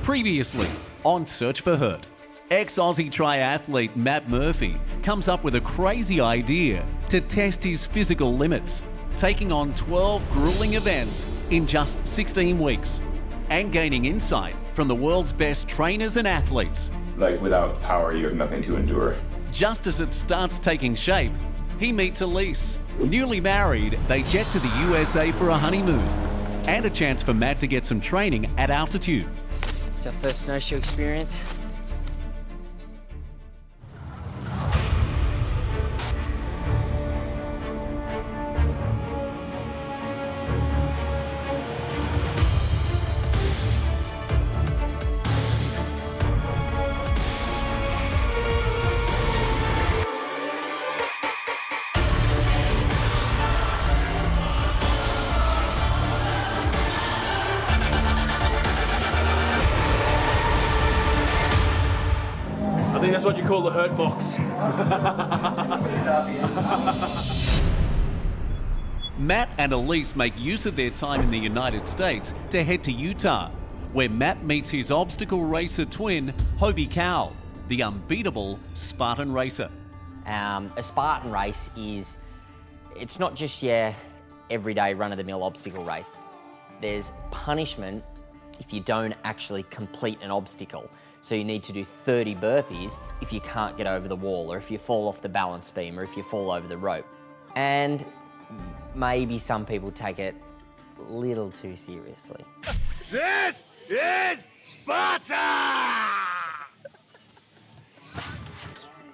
Previously on Search4Hurt, ex-Aussie triathlete Matt Murphy comes up with a crazy idea to test his physical limits, taking on 12 grueling events in just 16 weeks and gaining insight from the world's best trainers and athletes. Like, without power, you have nothing to endure. Just as it starts taking shape, he meets Elise. Newly married, they jet to the USA for a honeymoon and a chance for Matt to get some training at altitude. It's our first snowshoe experience. I think that's what you call the hurt box. Matt and Elise make use of their time in the United States to head to Utah, where Matt meets his obstacle racer twin, Hobie Cowell, the unbeatable Spartan racer. A Spartan race it's not just your everyday run-of-the-mill obstacle race. There's punishment if you don't actually complete an obstacle. So you need to do 30 burpees if you can't get over the wall, or if you fall off the balance beam, or if you fall over the rope. And maybe some people take it a little too seriously. This is Sparta!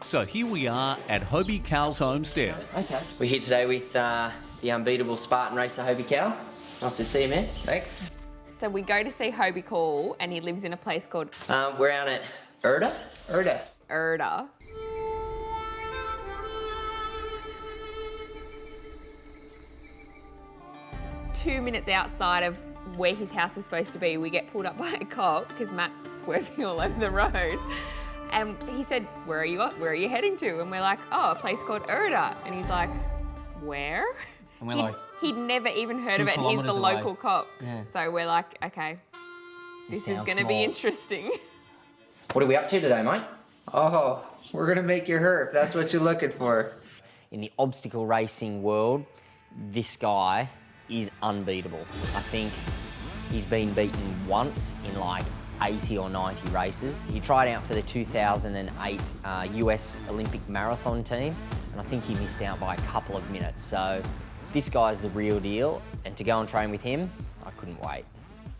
So here we are at Hobie Cowell's homestead. Okay. We're here today with the unbeatable Spartan racer, Hobie Cowell. Nice to see you, man. Thanks. So we go to see Hobie Cowell, and he lives in a place called... We're out at Erda. Erda. 2 minutes outside of where his house is supposed to be, we get pulled up by a cop because Matt's swerving all over the road. And he said, where are you heading to? And we're like, oh, a place called Erda. And he's like, where? And we're like... He'd never even heard of it, and he's the local cop. Yeah. So we're like, okay, this is going to be interesting. What are we up to today, mate? Oh, we're going to make you hurt if that's what you're looking for. In the obstacle racing world, this guy is unbeatable. I think he's been beaten once in like 80 or 90 races. He tried out for the 2008 US Olympic marathon team, and I think he missed out by a couple of minutes. So this guy's the real deal, and to go and train with him, I couldn't wait.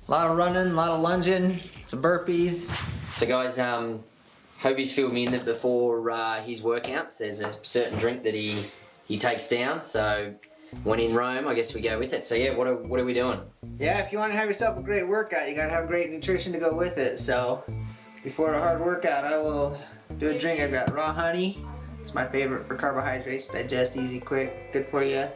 A lot of running, a lot of lunging, some burpees. So guys, Hobie's filled me in that before his workouts, there's a certain drink that he takes down. So when in Rome, I guess we go with it. So yeah, what are we doing? Yeah, if you want to have yourself a great workout, you got to have great nutrition to go with it. So before a hard workout, I will do a drink. I've got raw honey. It's my favorite for carbohydrates. Digest easy, quick, good for you.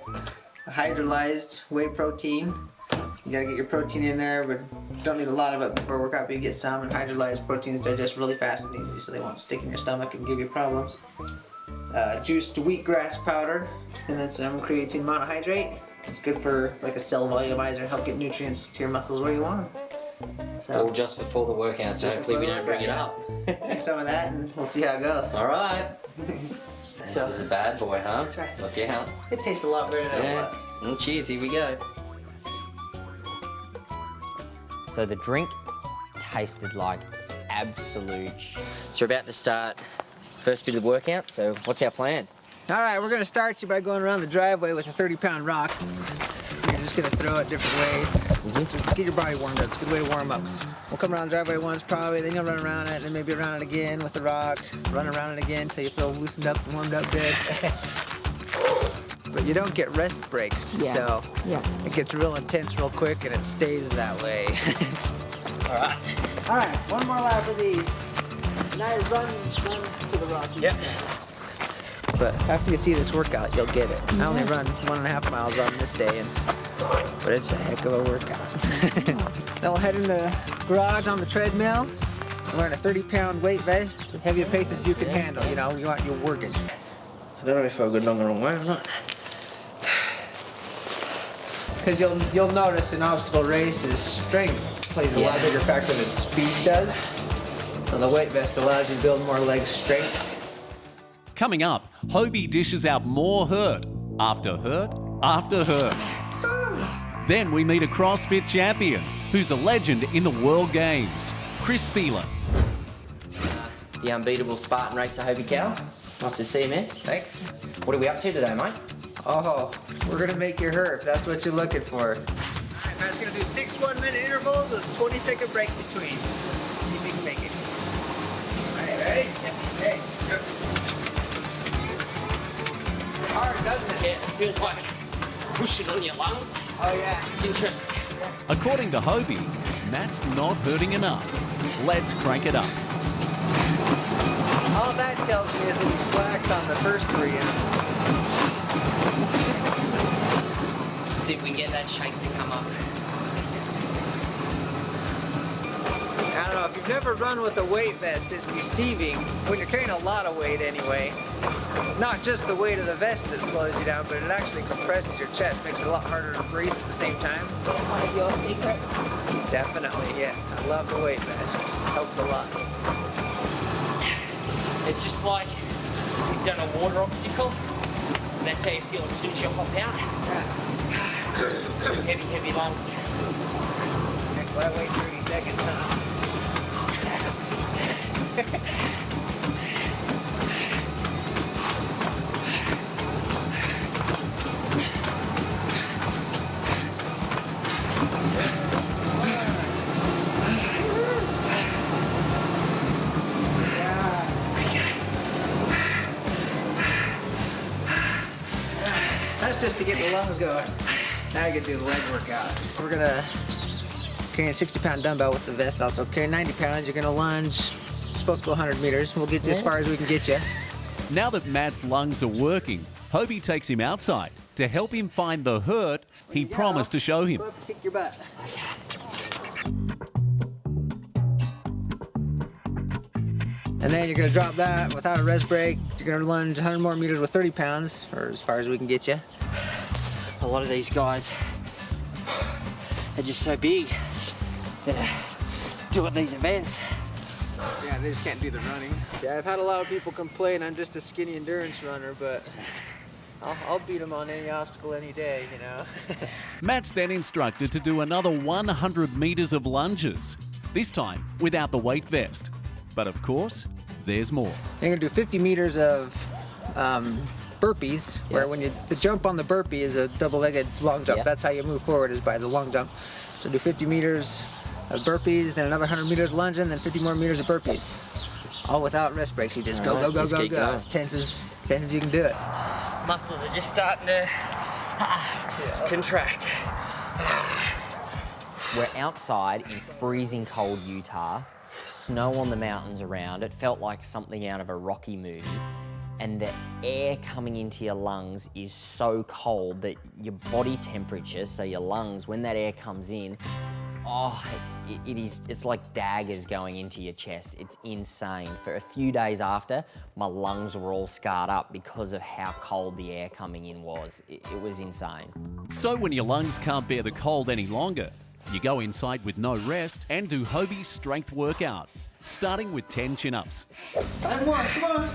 A hydrolyzed whey protein. You gotta get your protein in there, but don't need a lot of it before a workout, but you get some. And hydrolyzed proteins digest really fast and easy, so they won't stick in your stomach and give you problems. Juiced wheatgrass powder, and then some creatine monohydrate. It's good for like a cell volumizer, help get nutrients to your muscles where you want them. So, All just before the workout, so hopefully we don't bring it up. Drink some of that, and we'll see how it goes. All right. This is a bad boy, huh? That's right. Look out. It tastes a lot better than it looks. Well, cheers, here we go. So the drink tasted like absolute So we're about to start first bit of the workout, so what's our plan? All right, we're gonna start you by going around the driveway with a 30-pound rock. You're just gonna throw it different ways. Just get your body warmed up. It's a good way to warm up. We'll come around the driveway once probably, then you'll run around it, then maybe around it again with the rock. Run around it again until you feel loosened up and warmed up good. But you don't get rest breaks, so it gets real intense real quick and it stays that way. All right. All right, one more lap of these. Now you run to the rock. Yep. But after you see this workout, you'll get it. I only run 1.5 miles on this day, but it's a heck of a workout. Then we'll head in the garage on the treadmill. Wearing a 30-pound weight vest, the heaviest paces you can handle. You know, you're working. I don't know if I'm going the wrong way or not. Because you'll notice in obstacle races, strength plays a lot bigger factor than speed does. So the weight vest allows you to build more leg strength. Coming up, Hobie dishes out more hurt after hurt after hurt. Then we meet a CrossFit champion who's a legend in the World Games, Chris Spieler. The unbeatable Spartan racer Hobie Cow. Nice to see you, man. Thanks. What are we up to today, mate? Oh, we're gonna make you hurt if that's what you're looking for. Alright, Matt's gonna do 6 1-minute intervals with a 20-second break between. See if we can make it. Alright, ready? Hey, go. Hard, doesn't it? Yeah, it feels like pushing on your lungs. Oh yeah. It's interesting. According to Hobie, Matt's not hurting enough. Let's crank it up. All that tells me is that he slacked on the first 3 intervals. Let's see if we can get that shake to come up. I don't know, if you've never run with a weight vest, it's deceiving when you're carrying a lot of weight anyway. It's not just the weight of the vest that slows you down, but it actually compresses your chest, makes it a lot harder to breathe at the same time. One of your secrets. Definitely, yeah. I love the weight vest. Helps a lot. It's just like you've done a water obstacle. And that's how you feel as soon as you hop out. Heavy, heavy lungs. Heck, why wait 30 seconds, huh? That's just to get the lungs going. Now you can do the leg workout. We're gonna carry a 60-pound dumbbell with the vest also. Carry 90 pounds, you're gonna lunge. It's supposed to go 100 meters. We'll get you as far as we can get you. Now that Matt's lungs are working, Hobie takes him outside to help him find the hurt he promised to show him. Go up and kick your butt. And then you're gonna drop that without a rest break. You're gonna lunge 100 more meters with 30 pounds, or as far as we can get you. A lot of these guys are just so big that do at these events. Yeah, they just can't do the running. Yeah, I've had a lot of people complain I'm just a skinny endurance runner, but I'll beat them on any obstacle any day, you know. Matt's then instructed to do another 100 meters of lunges, this time without the weight vest. But of course, there's more. You're gonna do 50 meters of burpees, where when the jump on the burpee is a double-legged long jump. Yeah. That's how you move forward, is by the long jump. So do 50 meters of burpees, then another 100 meters lunging, then 50 more meters of burpees. All without rest breaks. You just go, go, go, Just go, keep go. going. As tense as you can do it. Muscles are just starting to contract. We're outside in freezing cold Utah, snow on the mountains around. It felt like something out of a Rocky movie. And the air coming into your lungs is so cold that your body temperature, so your lungs, when that air comes in, it's like daggers going into your chest. It's insane. For a few days after, my lungs were all scarred up because of how cold the air coming in was. It was insane. So when your lungs can't bear the cold any longer, you go inside with no rest and do Hobie's strength workout, starting with 10 chin-ups. 5 more, come on.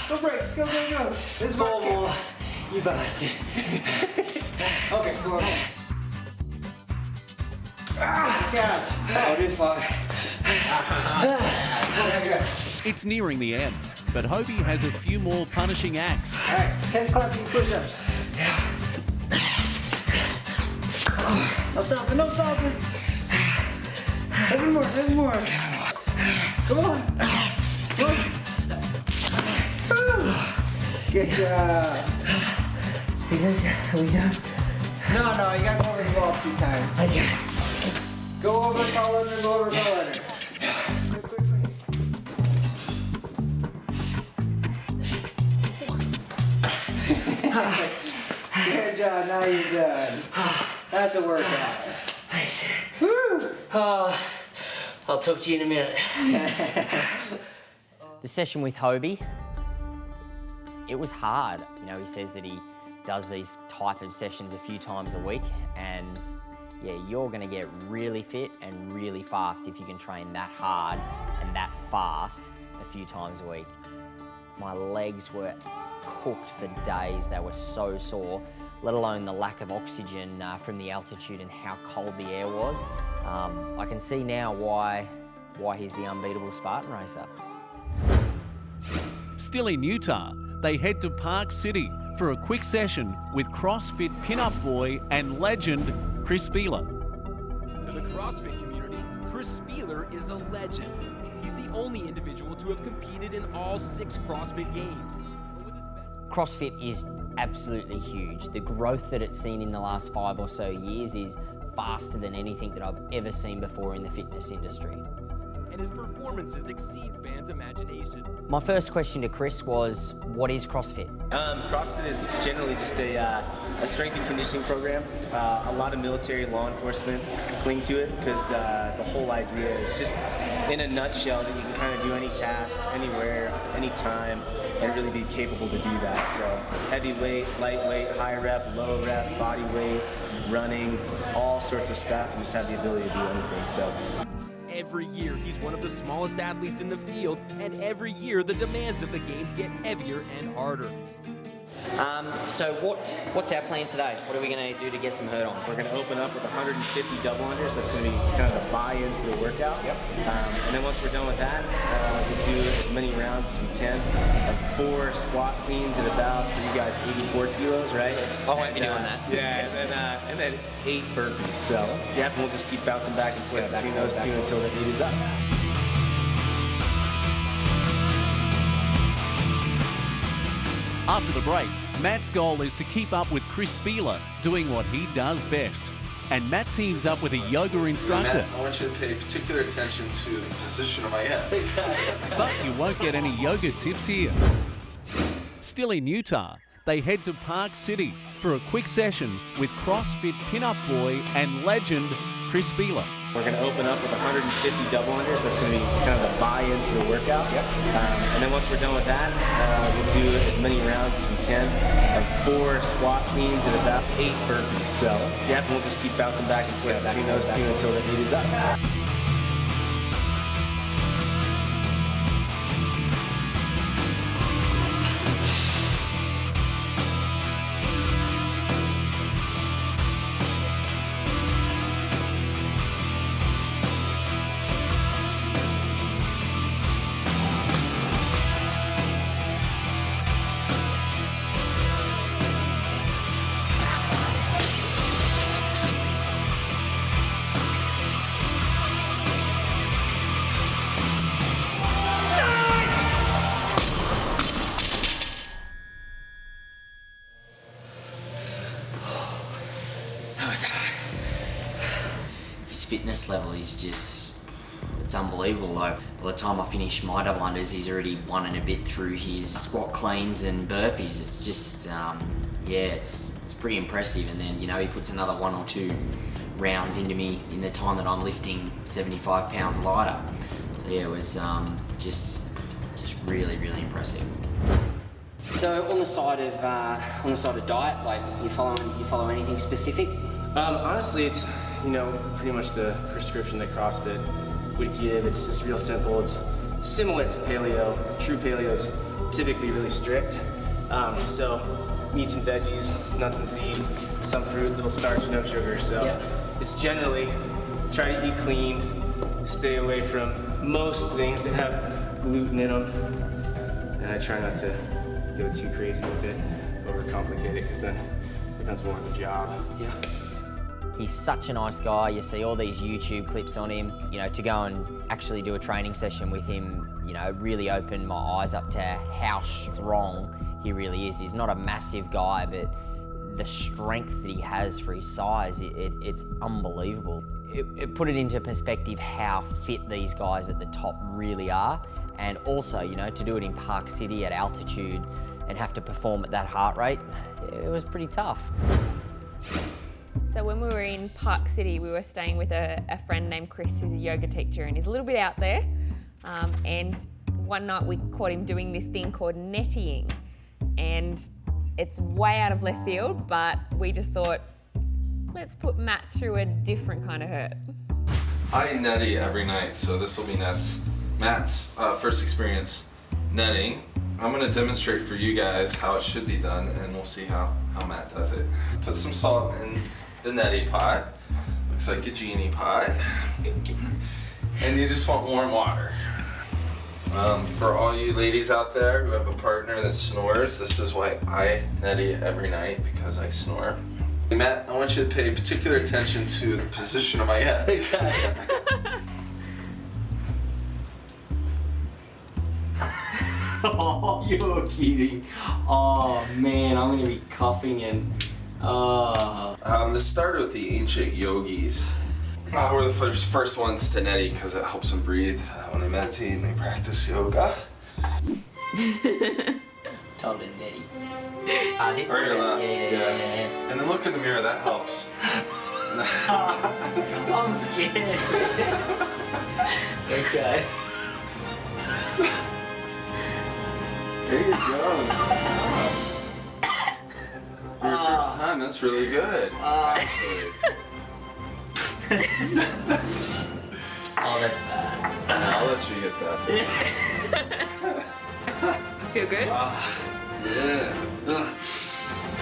Go breaks, go, go, go. There's 4 more. You bastard. Okay, 4 more. Yes. I'll do 5. It's nearing the end, but Hobie has a few more punishing acts. All right, 10 clapping push-ups. No stopping, no stopping. 7 more, 7 more. Come on. Come on. Good job. Are we done? No, you gotta go over the wall 2 times. Okay. Go over, call under, go over, call under. Quick. Good job, now you're done. That's a workout. Nice. I'll talk to you in a minute. The session with Hobie, it was hard. You know, he says that he does these type of sessions a few times a week, and yeah, you're gonna get really fit and really fast if you can train that hard and that fast a few times a week. My legs were cooked for days. They were so sore, let alone the lack of oxygen from the altitude and how cold the air was. I can see now why he's the unbeatable Spartan racer. Still in Utah, they head to Park City for a quick session with CrossFit pinup boy and legend Chris Spieler. To the CrossFit community, Chris Spieler is a legend. He's the only individual to have competed in all 6 CrossFit games. But with his best... CrossFit is absolutely huge. The growth that it's seen in the last 5 or so years is faster than anything that I've ever seen before in the fitness industry. And his performances exceed fans' imagination. My first question to Chris was, what is CrossFit? CrossFit is generally just a strength and conditioning program. A lot of military law enforcement cling to it because the whole idea is just, in a nutshell, that you can kind of do any task, anywhere, anytime, and really be capable to do that. So heavy weight, lightweight, high rep, low rep, body weight, running, all sorts of stuff, and just have the ability to do anything. So. Every year, he's one of the smallest athletes in the field, and every year, the demands of the games get heavier and harder. So what's our plan today? What are we going to do to get some hurt on? We're going to open up with 150 double unders. That's going to be kind of the buy-in to the workout. Yep. And then once we're done with that, we'll do as many rounds as we can of 4 squat cleans at about, for you guys, 84 kilos, right? I won't be doing that. Yeah, and then 8 burpees. So, yep, and we'll just keep bouncing back and forth between those 2 until the 8 is up. After the break, Matt's goal is to keep up with Chris Spieler doing what he does best. And Matt teams up with a yoga instructor. Matt, I want you to pay particular attention to the position of my head. But you won't get any yoga tips here. Still in Utah, they head to Park City for a quick session with CrossFit pinup boy and legend Chris Spieler. We're going to open up with 150 double unders. That's going to be kind of the buy-in to the workout. Yep. And then once we're done with that, we'll do as many rounds as we can of 4 squat cleans and about 8 burpees. So, yep, and we'll just keep bouncing back and forth between those 2 until the 8 is up. His fitness level is just, it's unbelievable. Like, by the time I finish my double unders, he's already 1 and a bit through his squat cleans and burpees. It's just, yeah, it's pretty impressive. And then, you know, he puts another 1 or 2 rounds into me in the time that I'm lifting 75 pounds lighter. So yeah, it was just really, really impressive. So on the side of diet, like you follow anything specific? Honestly, it's, you know, pretty much the prescription that CrossFit would give. It's just real simple. It's similar to paleo. True paleo is typically really strict. So meats and veggies, nuts and seed, some fruit, little starch, no sugar. So yep. It's generally try to eat clean, stay away from most things that have gluten in them, and I try not to go too crazy with it, overcomplicate it, because then it becomes more of a job. Yeah. He's such a nice guy. You see all these YouTube clips on him. You know, to go and actually do a training session with him, you know, really opened my eyes up to how strong he really is. He's not a massive guy, but the strength that he has for his size, it's unbelievable. It put it into perspective how fit these guys at the top really are. And also, you know, to do it in Park City at altitude and have to perform at that heart rate, it was pretty tough. So when we were in Park City, we were staying with a friend named Chris, who's a yoga teacher, and he's a little bit out there. And one night we caught him doing this thing called nettying. And it's way out of left field, but we just thought, Let's put Matt through a different kind of hurt. I netty every night, so this will be Matt's first experience netting. I'm gonna demonstrate for you guys how it should be done, and we'll see how Matt does it. Put some salt in the netty pot. Looks like a genie pot. And you just want warm water. For all you ladies out there who have a partner that snores, this is why I netty every night, because I snore. Hey, Matt, I want you to pay particular attention to the position of my head. Oh, you're kidding. Oh man, I'm gonna be coughing and This started with the ancient yogis. We're the first ones to neti because it helps them breathe when they meditate and they practice yoga. told it netty. Or your left, yeah. And then look in the mirror, that helps. I'm scared. Okay. There you go. For your first time, that's really good. Actually. Oh, that's bad. I'll let you get that. Feel good? Yeah.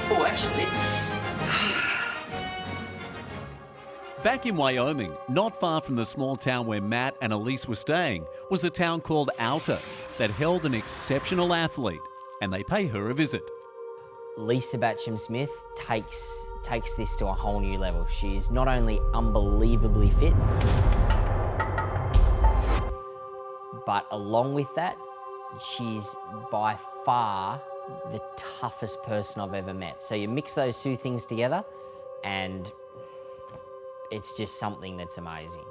Oh, actually. Back in Wyoming, not far from the small town where Matt and Elise were staying, was a town called Alta that held an exceptional athlete, and they pay her a visit. Lisa Batcham Smith takes this to a whole new level. She's not only unbelievably fit, but along with that, she's by far the toughest person I've ever met. So you mix those two things together and it's just something that's amazing.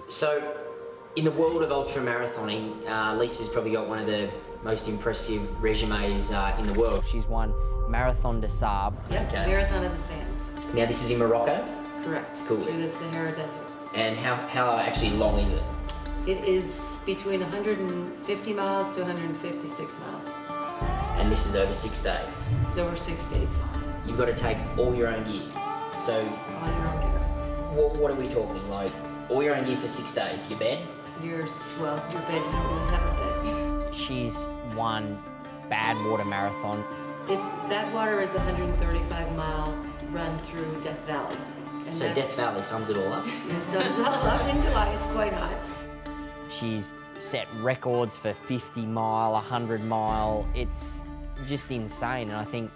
So in the world of ultra-marathoning, Lisa's probably got one of the most impressive resumes in the world. She's won Marathon des Sables. Yep, Marathon of the Sands. Now this is in Morocco? Correct. Cool. Through the Sahara Desert. And how actually long is it? It is between 150 miles to 156 miles. And this is over 6 days? It's over 6 days. You've got to take all your own gear. So All your own gear. what are we talking? Like all your own gear for 6 days? Your bed? Your bed, you don't really have a bed. She's won Badwater Marathon. That water is a 135-mile run through Death Valley. And So Death Valley sums it all up. It sums it all up in July. It's quite hot. She's set records for 50 mile, 100 mile. It's just insane. And I think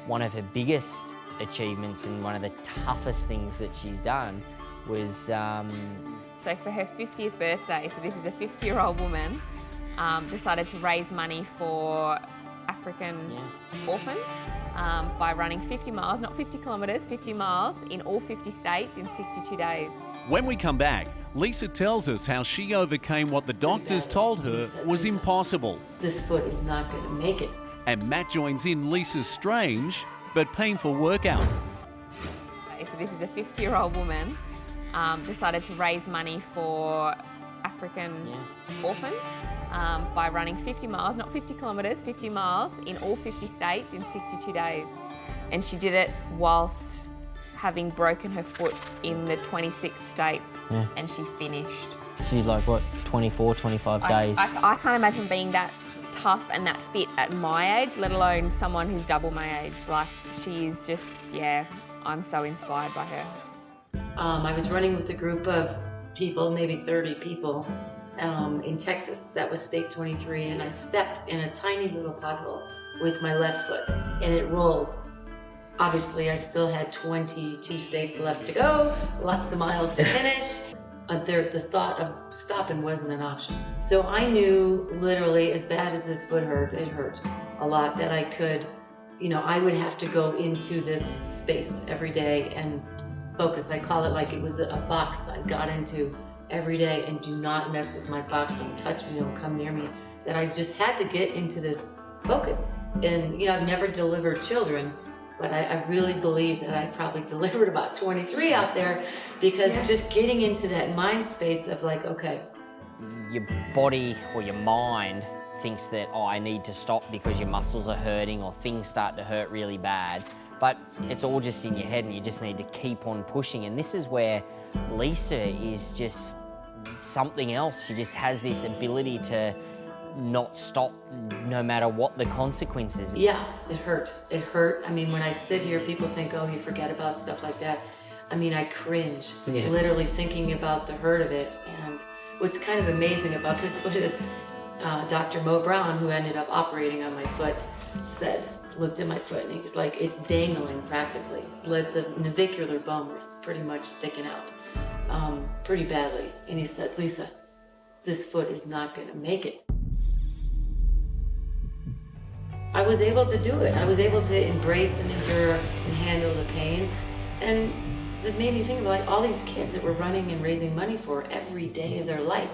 one of her biggest achievements and one of the toughest things that she's done was... So for her 50th birthday, so this is a 50-year-old woman, decided to raise money for African orphans by running 50 miles, not 50 kilometres, 50 miles in all 50 states in 62 days. When we come back, Lisa tells us how she overcame what the doctors told her was impossible. This foot is not going to make it. And Matt joins in Lisa's strange but painful workout. So this is a 50-year-old woman, decided to raise money for African orphans by running 50 miles, not 50 kilometres, 50 miles in all 50 states in 62 days. And she did it whilst having broken her foot in the 26th state, and she finished. She's like, what, 24, 25 days? I can't imagine being that tough and that fit at my age, let alone someone who's double my age. Like, she's just, I'm so inspired by her. I was running with a group of people, maybe 30 people, in Texas. That was State 23, and I stepped in a tiny little pothole with my left foot, and it rolled. Obviously, I still had 22 states left to go, lots of miles to finish. The thought of stopping wasn't an option. So I knew, literally, as bad as this foot hurt, it hurt a lot, that I could, I would have to go into this space every day and focus. I call it like it was a box I got into every day, and do not mess with my box, don't touch me, don't come near me. That I just had to get into this focus. And I've never delivered children, but I really believe that I probably delivered about 23 out there, because just getting into that mind space of like, okay. Your body or your mind thinks that, I need to stop because your muscles are hurting or things start to hurt really bad. But it's all just in your head and you just need to keep on pushing. And this is where Lisa is just something else. She just has this ability to not stop no matter what the consequences. Yeah, it hurt. It hurt. I mean, when I sit here, people think, oh, you forget about stuff like that. I mean, I cringe, literally thinking about the hurt of it. And what's kind of amazing about this foot is Dr. Mo Brown, who ended up operating on my foot, looked at my foot and he was like, it's dangling practically. The navicular bone was pretty much sticking out pretty badly. And he said, Lisa, this foot is not gonna make it. I was able to do it. I was able to embrace and endure and handle the pain. And it made me think about like all these kids that we're running and raising money for every day of their life.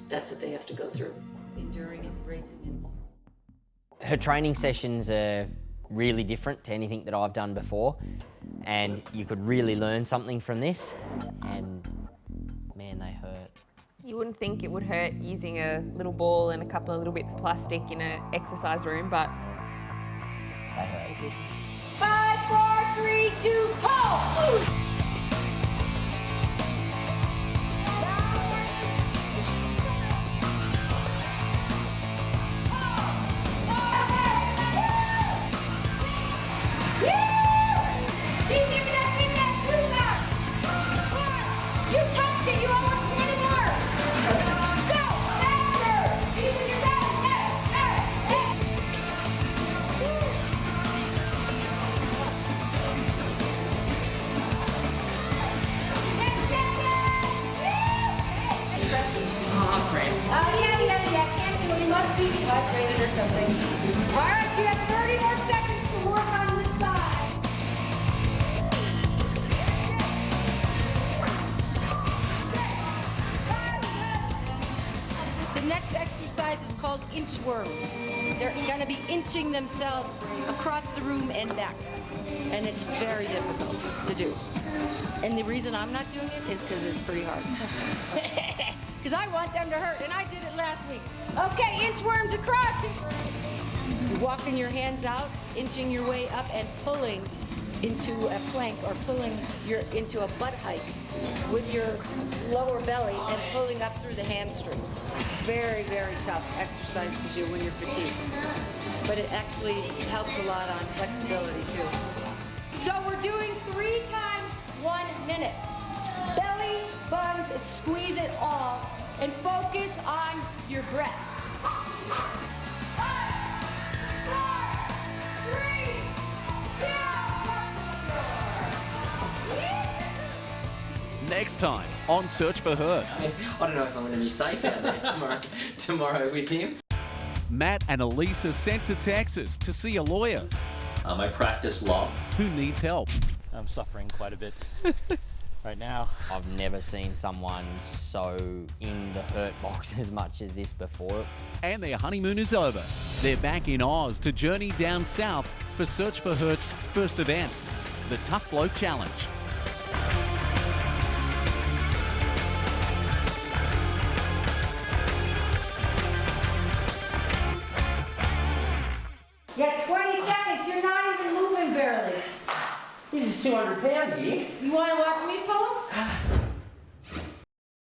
That's what they have to go through, enduring and embracing it. Her training sessions are really different to anything that I've done before, and you could really learn something from this, and man, they hurt. You wouldn't think it would hurt using a little ball and a couple of little bits of plastic in an exercise room, but they hurt. It did. 5, 4, 3, 2, pull! Or something. All right, you have 30 more seconds to work on this side. The next exercise is called inchworms. They're going to be inching themselves across the room and back. And it's very difficult to do. And the reason I'm not doing it is because it's pretty hard. Because I want them to hurt, and I did it last week. Okay, inchworms across. You're walking your hands out, inching your way up, and pulling into a plank or pulling into a butt hike with your lower belly and pulling up through the hamstrings. Very, very tough exercise to do when you're fatigued. But it actually helps a lot on flexibility too. So we're doing 3 times 1 minute. Belly, buns, and squeeze it all, and focus on your breath. 5, 4, 3, 2. Next time on Search for Hurt. I don't know if I'm going to be safe out there tomorrow with him. Matt and Elisa sent to Texas to see a lawyer. I practice law. Who needs help? I'm suffering quite a bit right now. I've never seen someone so in the hurt box as much as this before. And their honeymoon is over. They're back in Oz to journey down south for Search for Hurt's first event, the Tough Bloke Challenge. You got 20 seconds, you're not even moving barely. This is 200 pounds here. You want to watch me pull him?